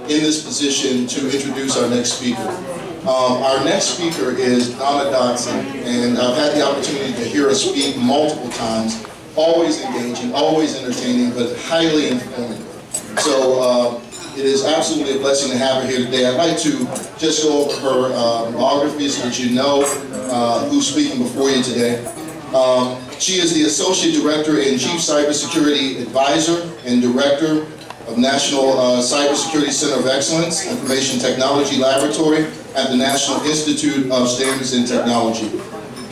in this position to introduce our next speaker. Our next speaker is Donna Dotson, and I've had the opportunity to hear her speak multiple times. Always engaging, always entertaining, but highly informative. So it is absolutely a blessing to have her here today. I'd like to just go over her biography so that you know who's speaking before you today. She is the Associate Director and Chief Cybersecurity Advisor and Director of National Cybersecurity Center of Excellence, Information Technology Laboratory at the National Institute of Standards and Technology.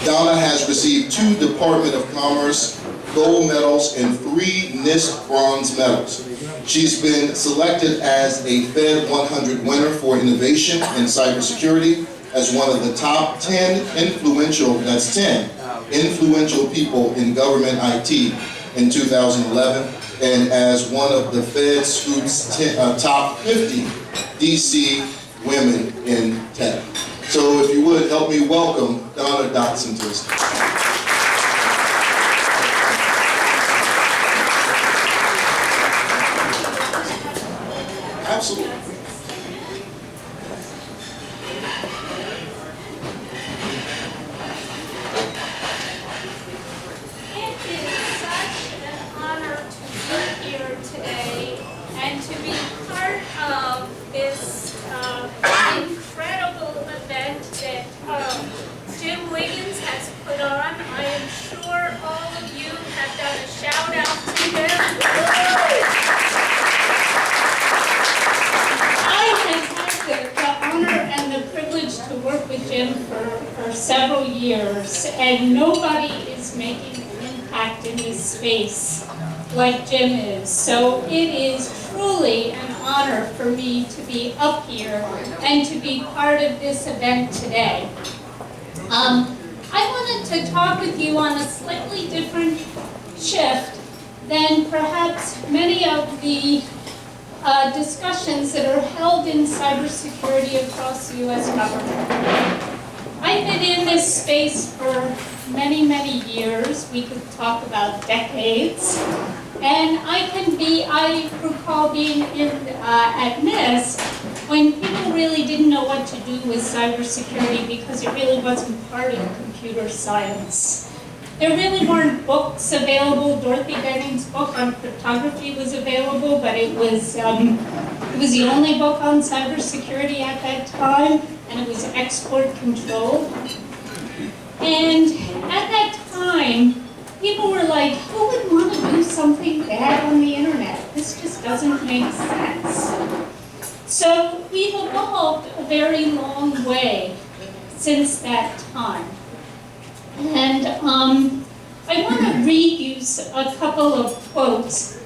Donna has received 2 Department of Commerce gold medals and 3 NIST bronze medals. She's been selected as a Fed 100 winner for innovation in cybersecurity as one of the top 10 influential, that's 10, influential people in government IT in 2011, and as one of the Fed Scoop's top 50 DC women in tech. So if you would, help me welcome Donna Dotson to the stage. Absolutely. It is such an honor to be here today and to be part of this incredible event that Jim Wiggins has put on. I am sure all of you have done a shout out to him. The honor and the privilege to work with Jim for several years, and nobody is making an impact in this space like Jim is. So it is truly an honor for me to be up here and to be part of this event today. I wanted to talk with you on a slightly different shift than perhaps many of the discussions that are held in cybersecurity across the U.S. government. I've been in this space for many, many years. We could talk about decades. And I recall being at NIST when people really didn't know what to do with cybersecurity because it really wasn't part of computer science. There really weren't books available. Dorothy Benning's book on cryptography was available, but it was the only book on cybersecurity at that time, and it was export controlled. And at that time, people were like, who would want to do something bad on the internet? This just doesn't make sense. So we've evolved a very long way since that time. And I want to read you a couple of quotes.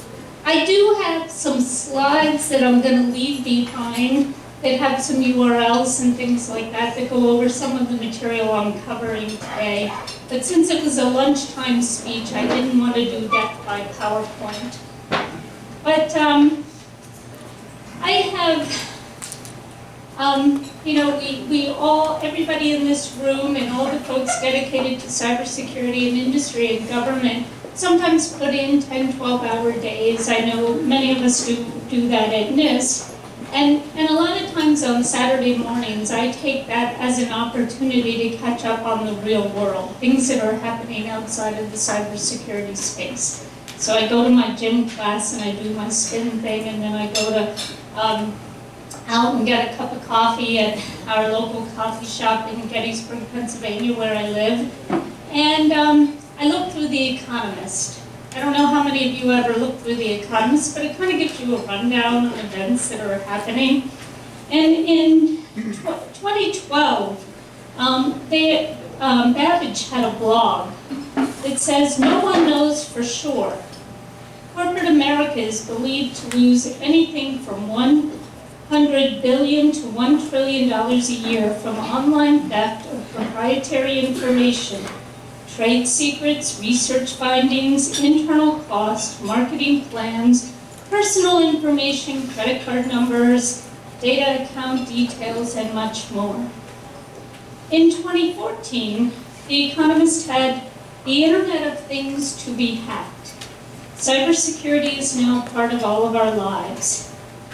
I do have some slides that I'm going to leave behind that have some URLs and things like that go over some of the material I'm covering today. But since it was a lunchtime speech, I didn't want to do that by PowerPoint. But I have everybody in this room and all the folks dedicated to cybersecurity and industry and government sometimes put in 10, 12-hour days. I know many of us do that at NIST. And a lot of times on Saturday mornings, I take that as an opportunity to catch up on the real world, things that are happening outside of the cybersecurity space. So I go to my gym class and I do my spin thing, and then I go to out and get a cup of coffee at our local coffee shop in Gettysburg, Pennsylvania, where I live. And I look through The Economist. I don't know how many of you ever look through The Economist, but it kind of gives you a rundown on events that are happening. And in 2012, Babbage had a blog that says, "No one knows for sure. Corporate America is believed to lose anything from $100 billion to $1 trillion a year from online theft of proprietary information, trade secrets, research findings, internal cost, marketing plans, personal information, credit card numbers, data account details, and much more." In 2014, The Economist had the Internet of Things to be hacked. Cybersecurity is now part of all of our lives.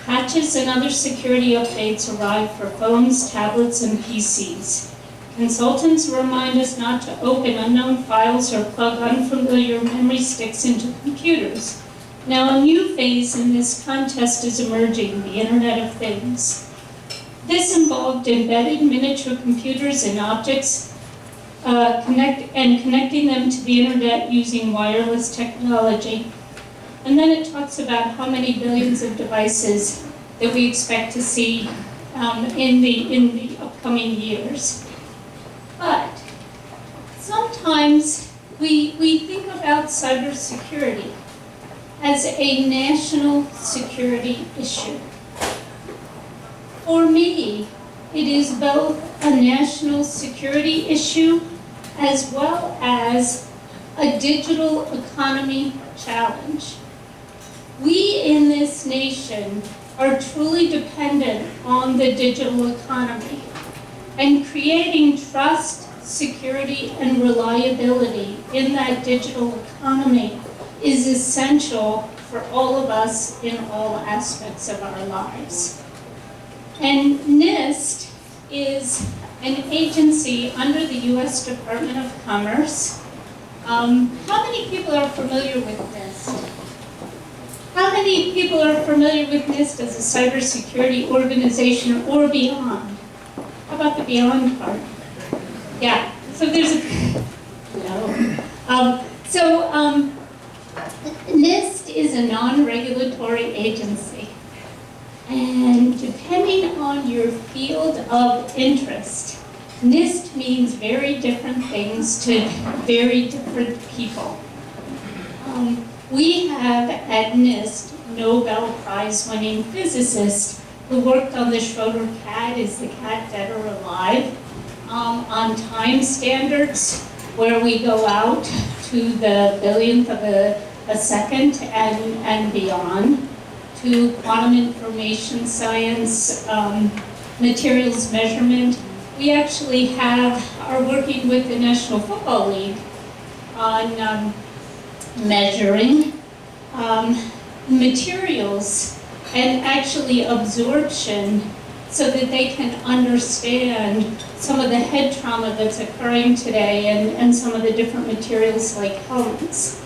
Patches and other security updates arrive for phones, tablets, and PCs. Consultants remind us not to open unknown files or plug unfamiliar memory sticks into computers. Now, a new phase in this contest is emerging, the Internet of Things. This involved embedded miniature computers and objects, connecting them to the Internet using wireless technology. And then it talks about how many billions of devices that we expect to see in the upcoming years. But sometimes we think about cybersecurity as a national security issue. For me, it is both a national security issue as well as a digital economy challenge. We in this nation are truly dependent on the digital economy, and creating trust, security, and reliability in that digital economy is essential for all of us in all aspects of our lives. And NIST is an agency under the U.S. Department of Commerce. How many people are familiar with NIST? How many people are familiar with NIST as a cybersecurity organization or beyond? How about the beyond part? Yeah, so there's a, no. NIST is a non-regulatory agency. And depending on your field of interest, NIST means very different things to very different people. We have at NIST Nobel Prize winning physicists who worked on the Schroeder cat, is the cat dead or alive, on time standards where we go out to the billionth of a second and beyond, to quantum information science, materials measurement. We actually are working with the National Football League on measuring materials and actually absorption so that they can understand some of the head trauma that's occurring today and some of the different materials like helmets.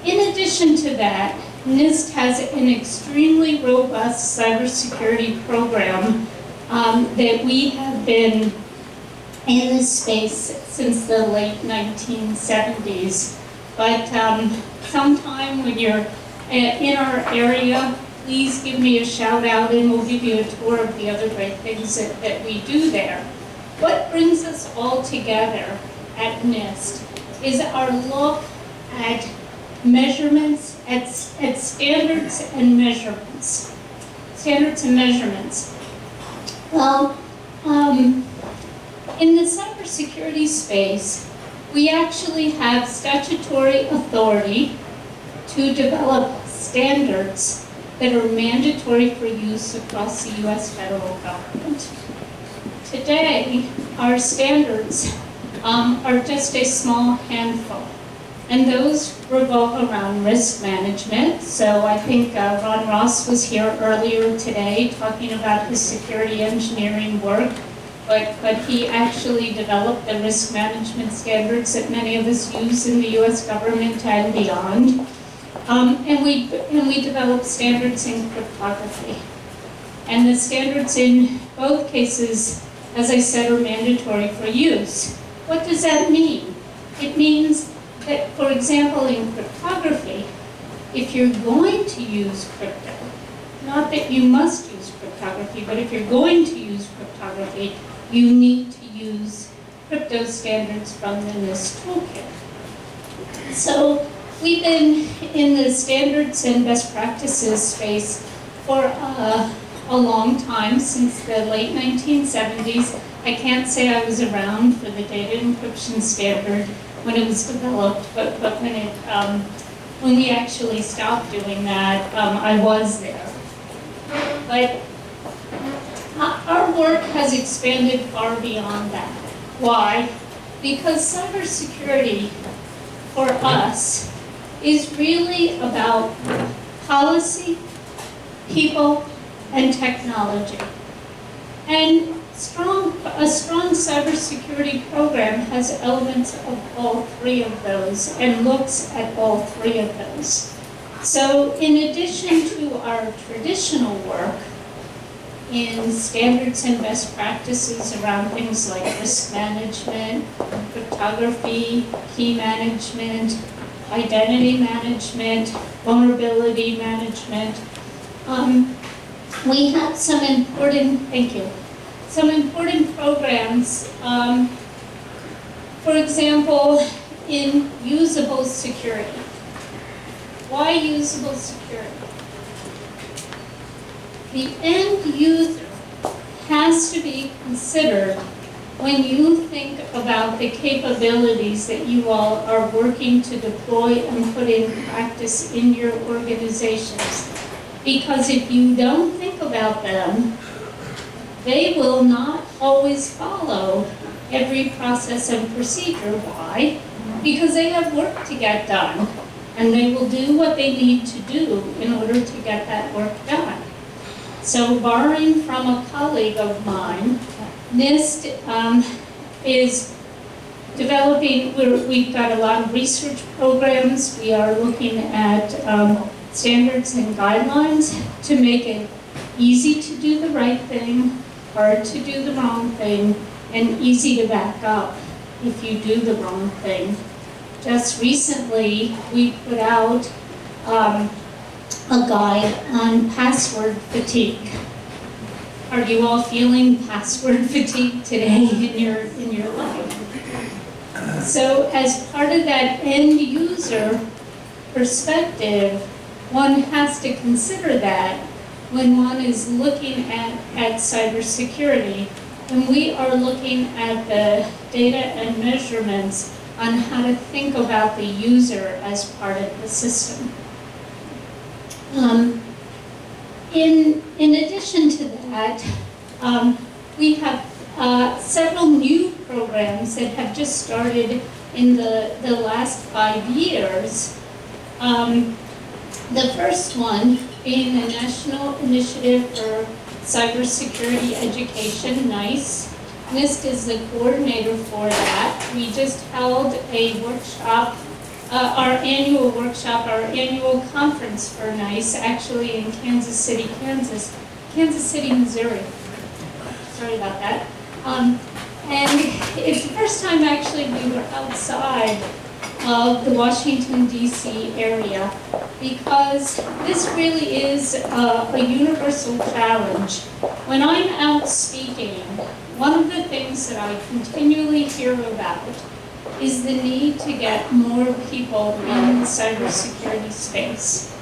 In addition to that, NIST has an extremely robust cybersecurity program that we have been in this space since the late 1970s. But sometime when you're in our area, please give me a shout out and we'll give you a tour of the other great things that we do there. What brings us all together at NIST is our look at measurements, at standards and measurements. Standards and measurements. Well, in the cybersecurity space, we actually have statutory authority to develop standards that are mandatory for use across the U.S. federal government. Today, our standards are just a small handful, and those revolve around risk management. So I think Ron Ross was here earlier today talking about his security engineering work, but he actually developed the risk management standards that many of us use in the U.S. government and beyond. And we develop standards in cryptography. And the standards in both cases, as I said, are mandatory for use. What does that mean? It means that, for example, in cryptography, if you're going to use crypto, not that you must use cryptography, but if you're going to use cryptography, you need to use crypto standards from the NIST toolkit. So we've been in the standards and best practices space for a long time, since the late 1970s. I can't say I was around for the data encryption standard when it was developed, but when we actually stopped doing that, I was there. But our work has expanded far beyond that. Why? Because cybersecurity for us is really about policy, people, and technology. And a strong cybersecurity program has elements of all three of those and looks at all three of those. So in addition to our traditional work in standards and best practices around things like risk management, cryptography, key management, identity management, vulnerability management, we have some important, some important programs. For example, in usable security. Why usable security? The end user has to be considered when you think about the capabilities that you all are working to deploy and put in practice in your organizations. Because if you don't think about them, they will not always follow every process and procedure. Why? Because they have work to get done, and they will do what they need to do in order to get that work done. So borrowing from a colleague of mine, NIST is developing, we've got a lot of research programs. We are looking at standards and guidelines to make it easy to do the right thing, hard to do the wrong thing, and easy to back up if you do the wrong thing. Just recently, we put out a guide on password fatigue. Are you all feeling password fatigue today in your life? So as part of that end user perspective, one has to consider that when one is looking at cybersecurity, when we are looking at the data and measurements on how to think about the user as part of the system. In addition to that, we have several new programs that have just started in the last 5 years. The first one being the National Initiative for Cybersecurity Education, NICE. NIST is the coordinator for that. We just held a workshop, our annual workshop, our annual conference for NICE, actually in Kansas City, Missouri. Sorry about that. And it's the first time actually we were outside of the Washington, D.C. area, because this really is a universal challenge. When I'm out speaking, one of the things that I continually hear about is the need to get more people in the cybersecurity space.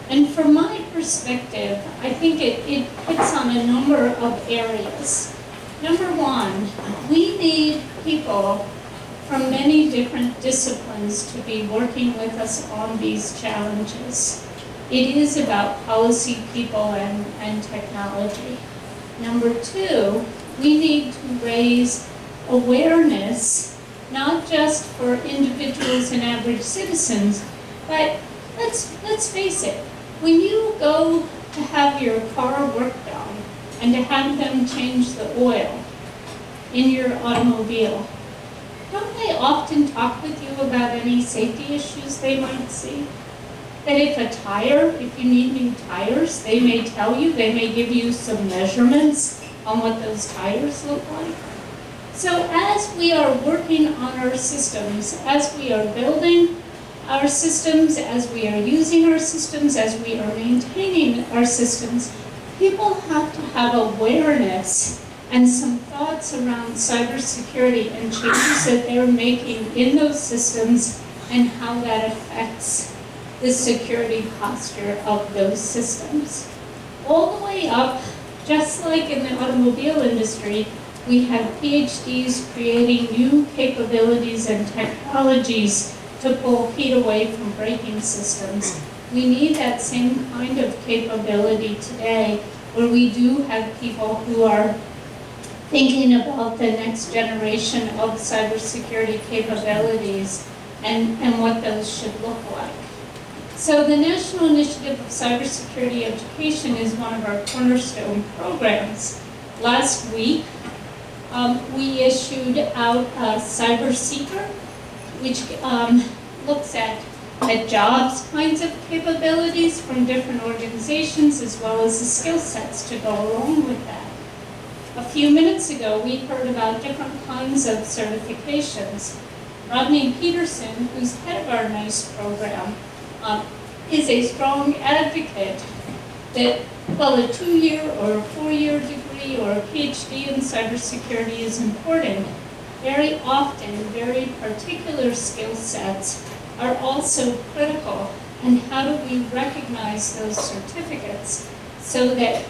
And from my perspective, I think it hits on a number of areas. Number one, we need people from many different disciplines to be working with us on these challenges. It is about policy, people, and technology. Number two, we need to raise awareness, not just for individuals and average citizens, but let's face it, when you go to have your car worked on and to have them change the oil in your automobile, don't they often talk with you about any safety issues they might see? That if you need new tires, they may tell you, they may give you some measurements on what those tires look like. So as we are working on our systems, as we are building our systems, as we are using our systems, as we are maintaining our systems, people have to have awareness and some thoughts around cybersecurity and changes that they're making in those systems and how that affects the security posture of those systems. All the way up, just like in the automobile industry, we have PhDs creating new capabilities and technologies to pull heat away from braking systems. We need that same kind of capability today, where we do have people who are thinking about the next generation of cybersecurity capabilities and what those should look like. So the National Initiative of Cybersecurity Education is one of our cornerstone programs. Last week, we issued out a Cyber Seeker, which looks at jobs kinds of capabilities from different organizations, as well as the skill sets to go along with that. A few minutes ago, we heard about different kinds of certifications. Rodney Peterson, who's head of our NICE program, is a strong advocate that, while a 2-year or a 4-year degree or a PhD in cybersecurity is important, very often very particular skill sets are also critical. And how do we recognize those certificates so that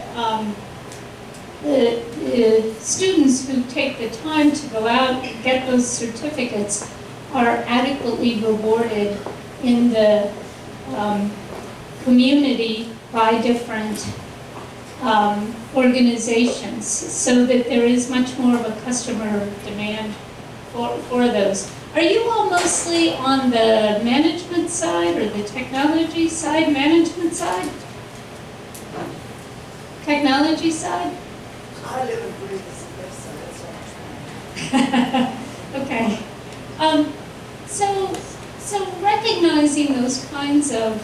the students who take the time to go out and get those certificates are adequately rewarded in the community by different organizations, so that there is much more of a customer demand for those. Are you all mostly on the management side or the technology side? Management side? Technology side? I live and breathe as a person, that's what I'm trying. Okay. So recognizing those kinds of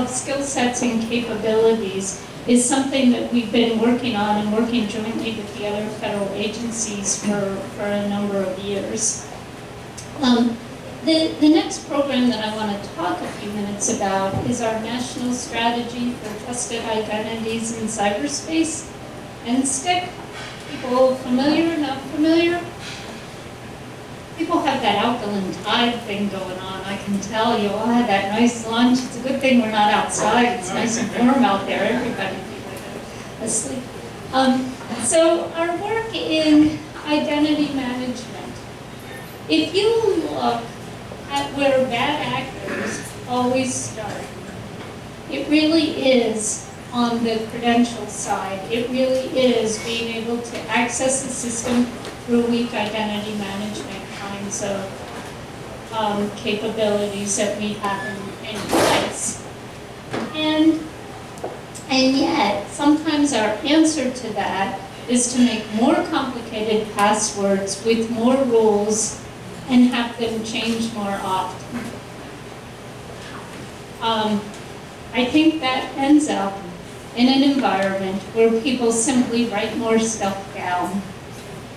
skill sets and capabilities is something that we've been working on and working jointly with the other federal agencies for a number of years. The next program that I want to talk a few minutes about is our National Strategy for Trusted Identities in Cyberspace, NSTIC. People familiar, not familiar? People have that alkaline tide thing going on, I can tell. You all had that nice lunch. It's a good thing we're not outside. It's nice and warm out there. Everybody asleep. So our work in identity management. If you look at where bad actors always start, it really is on the credential side. It really is being able to access the system through weak identity management kinds of capabilities that we have in place. And yet, sometimes our answer to that is to make more complicated passwords with more rules and have them change more often. I think that ends up in an environment where people simply write more stuff down,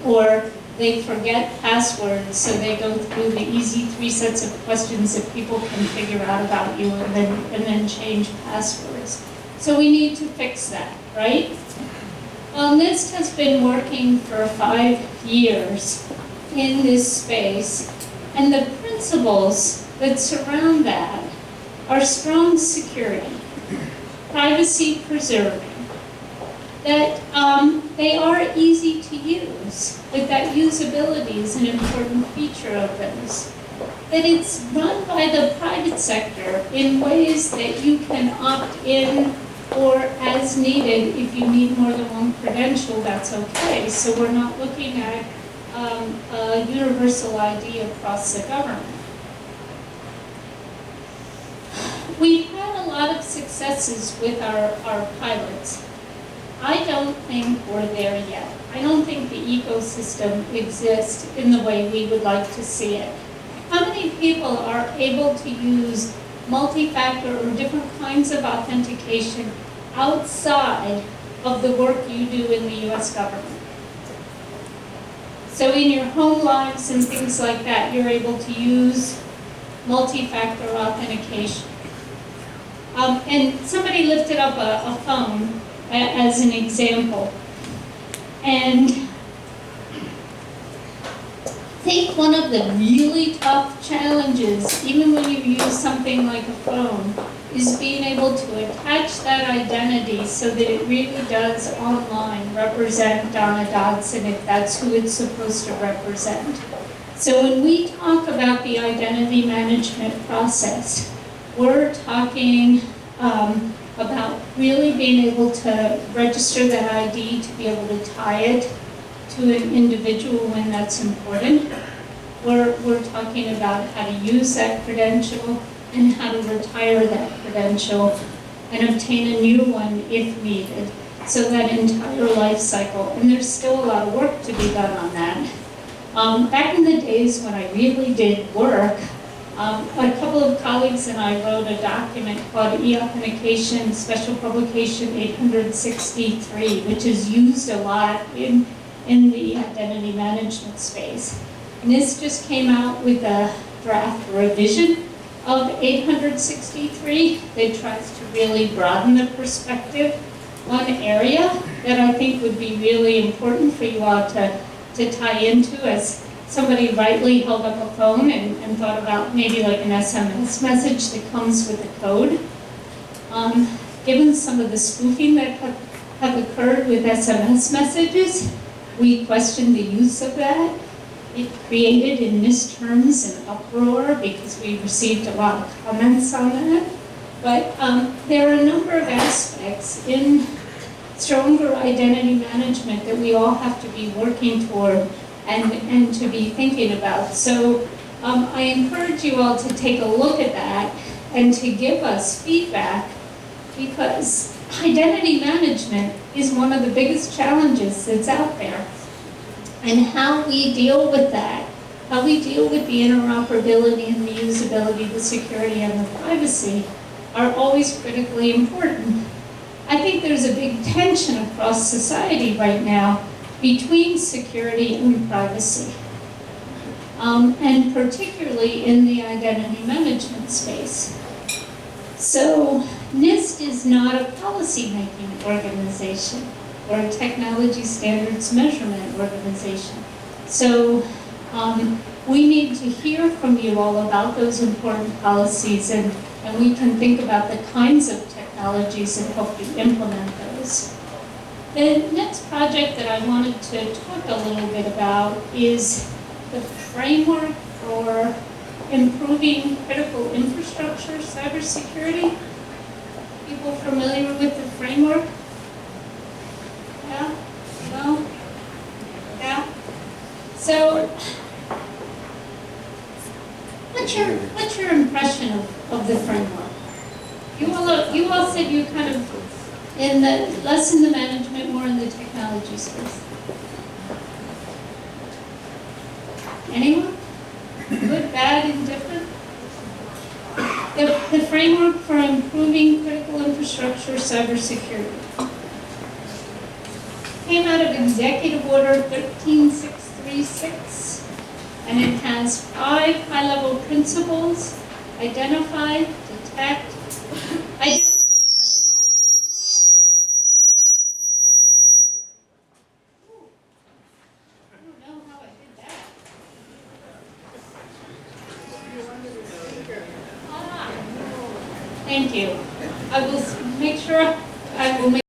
or they forget passwords, so they go through the easy 3 sets of questions that people can figure out about you and then change passwords. So we need to fix that, right? Well, NIST has been working for 5 years in this space, and the principles that surround that are strong security, privacy preserving, that they are easy to use, that usability is an important feature of those, that it's run by the private sector in ways that you can opt in or as needed. If you need more than one credential, that's okay. So we're not looking at a universal ID across the government. We've had a lot of successes with our pilots. I don't think we're there yet. I don't think the ecosystem exists in the way we would like to see it. How many people are able to use multi-factor or different kinds of authentication outside of the work you do in the US government? So in your home lives and things like that, you're able to use multi-factor authentication. And somebody lifted up a phone as an example. And I think one of the really tough challenges, even when you use something like a phone, is being able to attach that identity so that it really does online represent Donna Dodson if that's who it's supposed to represent. So when we talk about the identity management process, we're talking about really being able to register that ID, to be able to tie it to an individual when that's important. We're talking about how to use that credential. and how to retire that credential and obtain a new one if needed. So that entire life cycle, and there's still a lot of work to be done on that. Back in the days when I really did work, a couple of colleagues and I wrote a document called E-Authentication Special Publication 863, which is used a lot in the identity management space. And this just came out with a draft revision of 863 that tries to really broaden the perspective. One area that I think would be really important for you all to tie into, as somebody rightly held up a phone and thought about maybe like an SMS message that comes with a code. Given some of the spoofing that have occurred with SMS messages, we question the use of that. It created in misterms and uproar because we received a lot of comments on that. But there are a number of aspects in stronger identity management that we all have to be working toward and to be thinking about. So I encourage you all to take a look at that and to give us feedback, because identity management is one of the biggest challenges that's out there. And how we deal with that, how we deal with the interoperability and the usability, the security and the privacy are always critically important. I think there's a big tension across society right now between security and privacy, and particularly in the identity management space. So NIST is not a policy-making organization or a technology standards measurement organization. So we need to hear from you all about those important policies, and we can think about the kinds of technologies and help you implement those. The next project that I wanted to talk a little bit about is the framework for improving critical infrastructure cybersecurity. People familiar with the framework? Yeah? No? Yeah? So, what's your impression of the framework? You all said you kind of in the less in the management, more in the technology space. Anyone? Good, bad, indifferent? The framework for improving critical infrastructure cybersecurity came out of Executive Order 13636, and it has 5 high-level principles: identify, detect, identify. Thank you. I will make